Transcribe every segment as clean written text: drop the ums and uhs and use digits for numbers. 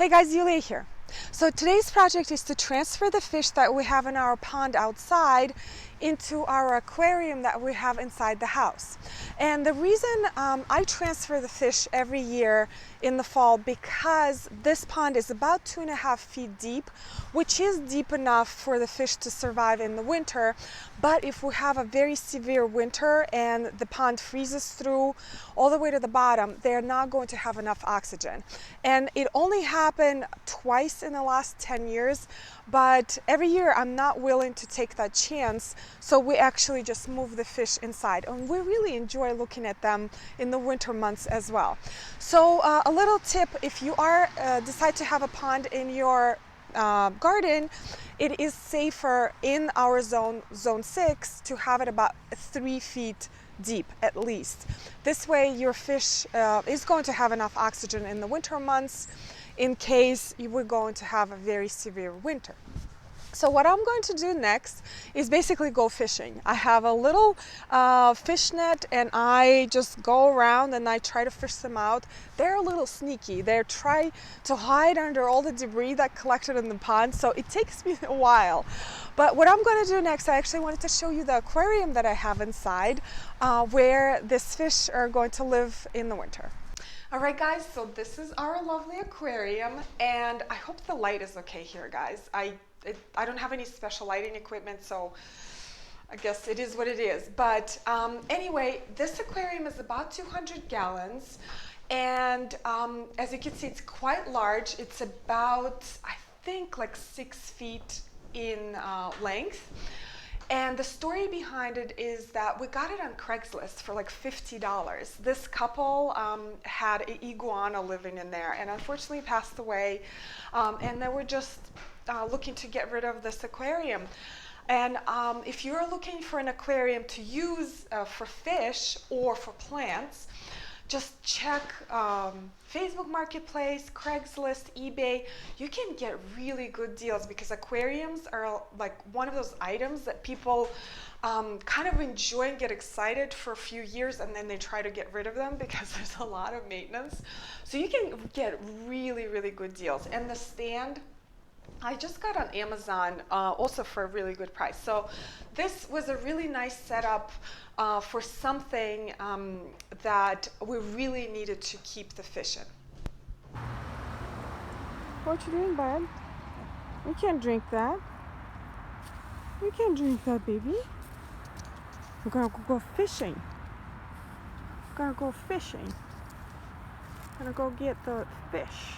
Hey guys, Yulia here. So today's project is to transfer the fish that we have in our pond outside into our aquarium that we have inside the house. And the reason I transfer the fish every year in the fall, because this pond is about 2.5 feet deep, which is deep enough for the fish to survive in the winter. But if we have a very severe winter and the pond freezes through all the way to the bottom, they're not going to have enough oxygen. And it only happened twice in the last 10 years, but every year I'm not willing to take that chance, so we actually just move the fish inside, and we really enjoy looking at them in the winter months as well. So a little tip: if you are decide to have a pond in your garden, it is safer in our zone 6 to have it about 3 feet deep at least. This way your fish is going to have enough oxygen in the winter months in case you were going to have a very severe winter. So what I'm going to do next is basically go fishing. I have a little fish net, and I just go around and I try to fish them out. They're a little sneaky. They try to hide under all the debris that collected in the pond, so it takes me a while. But what I'm going to do next, I actually wanted to show you the aquarium that I have inside where these fish are going to live in the winter. All right guys, so this is our lovely aquarium, and I hope the light is okay here, guys. I don't have any special lighting equipment, so I guess it is what it is. But anyway, this aquarium is about 200 gallons, and as you can see, it's quite large. It's about, I think, like 6 feet in length. And the story behind it is that we got it on Craigslist for like $50. This couple had an iguana living in there and unfortunately passed away, and they were just looking to get rid of this aquarium. And if you're looking for an aquarium to use for fish or for plants, just check Facebook Marketplace, Craigslist, eBay. You can get really good deals because aquariums are like one of those items that people kind of enjoy and get excited for a few years, and then they try to get rid of them because there's a lot of maintenance. So you can get really, really good deals. And the stand, I just got on Amazon also for a really good price. So this was a really nice setup for something that we really needed to keep the fish in. What you doing, bud? You can't drink that. You can't drink that, baby. We're gonna go fishing. We're gonna go fishing. We're gonna go get the fish.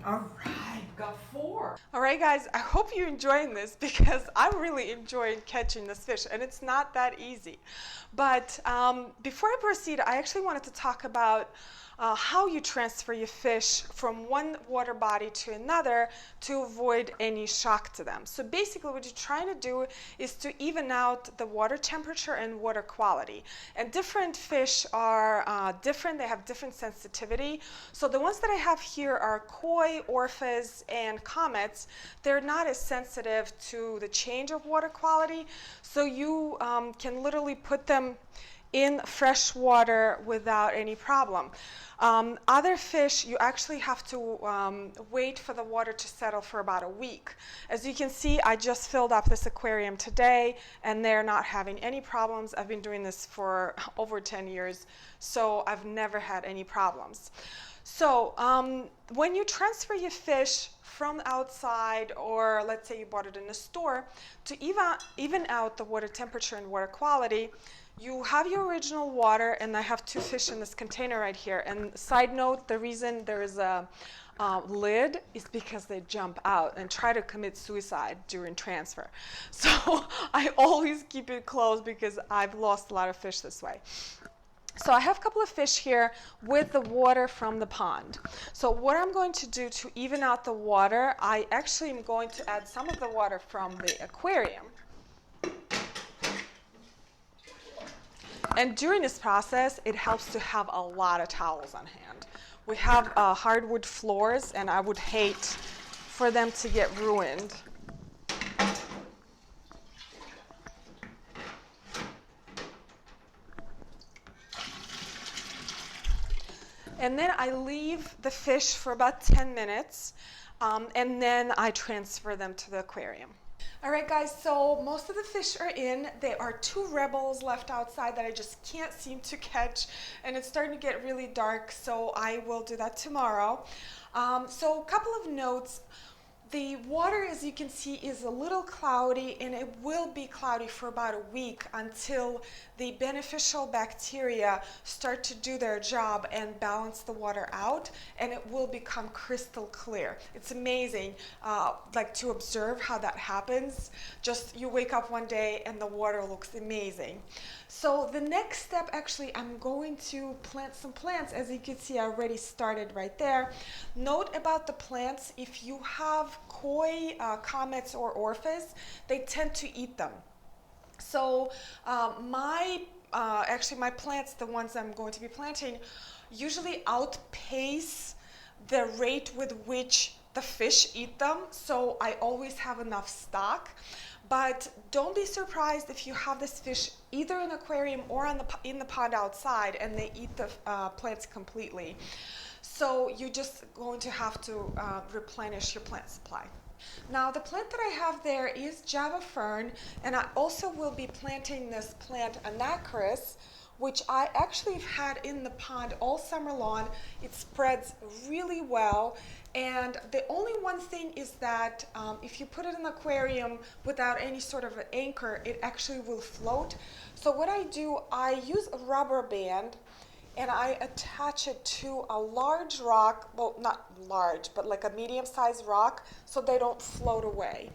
All right, got 4. All right, guys, I hope you're enjoying this because I'm really enjoying catching this fish, and it's not that easy. But before I proceed, I actually wanted to talk about how you transfer your fish from one water body to another to avoid any shock to them. So basically what you're trying to do is to even out the water temperature and water quality. And different fish are different, they have different sensitivity. So the ones that I have here are koi, orphis, and comets. They're not as sensitive to the change of water quality. So you can literally put them in fresh water without any problem. Other fish, you actually have to wait for the water to settle for about a week. As you can see, I just filled up this aquarium today and they're not having any problems. I've been doing this for over 10 years, so I've never had any problems. So when you transfer your fish from outside, or let's say you bought it in a store, to even out the water temperature and water quality, you have your original water, and I have 2 fish in this container right here. And side note, the reason there's a lid is because they jump out and try to commit suicide during transfer. So I always keep it closed because I've lost a lot of fish this way. So I have a couple of fish here with the water from the pond. So what I'm going to do to even out the water, I actually am going to add some of the water from the aquarium. And during this process, it helps to have a lot of towels on hand. We have hardwood floors, and I would hate for them to get ruined. And then I leave the fish for about 10 minutes, and then I transfer them to the aquarium. All right, guys, so most of the fish are in. There are 2 rebels left outside that I just can't seem to catch, and it's starting to get really dark, so I will do that tomorrow. So a couple of notes. The water, as you can see, is a little cloudy, and it will be cloudy for about a week until the beneficial bacteria start to do their job and balance the water out, and it will become crystal clear. It's amazing, like to observe how that happens. Just you wake up one day and the water looks amazing. So the next step, actually, I'm going to plant some plants. As you can see, I already started right there. Note about the plants, if you have koi, comets, or orphis, they tend to eat them. So actually my plants, the ones I'm going to be planting, usually outpace the rate with which the fish eat them. So I always have enough stock. But don't be surprised if you have this fish either in the aquarium or in the pond outside and they eat the plants completely. So you're just going to have to replenish your plant supply. Now the plant that I have there is Java fern, and I also will be planting this plant Anacris, which I actually have had in the pond all summer long. It spreads really well, and the only one thing is that if you put it in the aquarium without any sort of an anchor, it actually will float. So what I do, I use a rubber band and I attach it to a large rock, well, not large, but like a medium-sized rock, so they don't float away.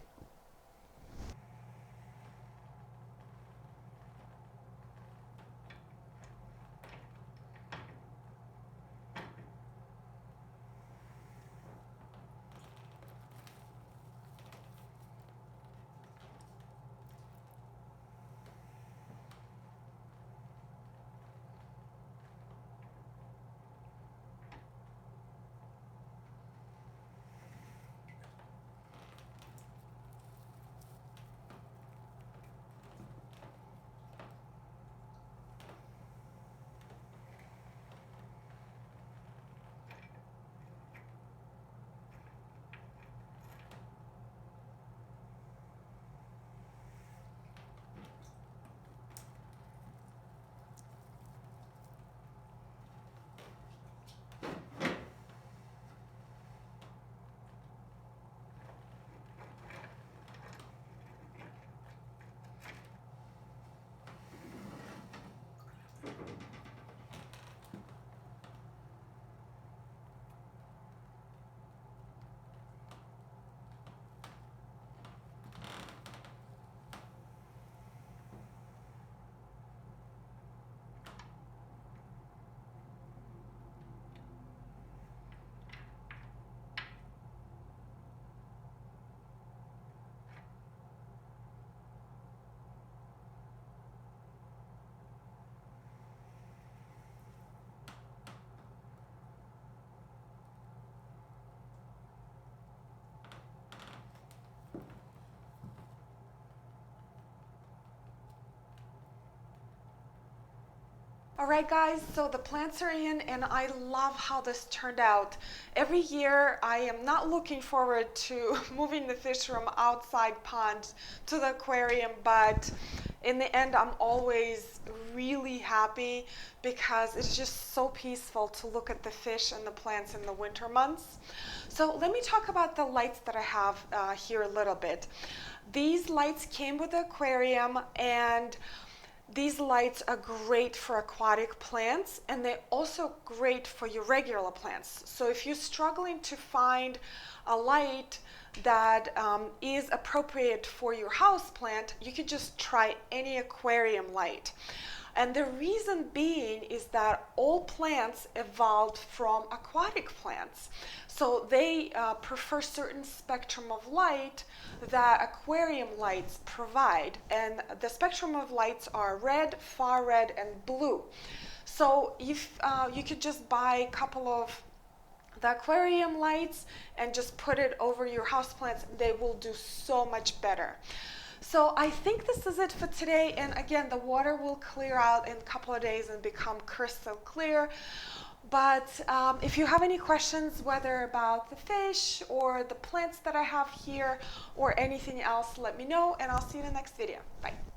All right, guys, so the plants are in and I love how this turned out. Every year I am not looking forward to moving the fish from outside pond to the aquarium, but in the end I'm always really happy because it's just so peaceful to look at the fish and the plants in the winter months. So let me talk about the lights that I have here a little bit. These lights came with the aquarium, and these lights are great for aquatic plants, and they're also great for your regular plants. So if you're struggling to find a light that is appropriate for your house plant, you could just try any aquarium light. And the reason being is that all plants evolved from aquatic plants. So they prefer certain spectrum of light that aquarium lights provide. And the spectrum of lights are red, far red, and blue. So if you could just buy a couple of the aquarium lights and just put it over your houseplants, they will do so much better. So I think this is it for today, and again, the water will clear out in a couple of days and become crystal clear. But if you have any questions, whether about the fish or the plants that I have here or anything else, let me know, and I'll see you in the next video. Bye.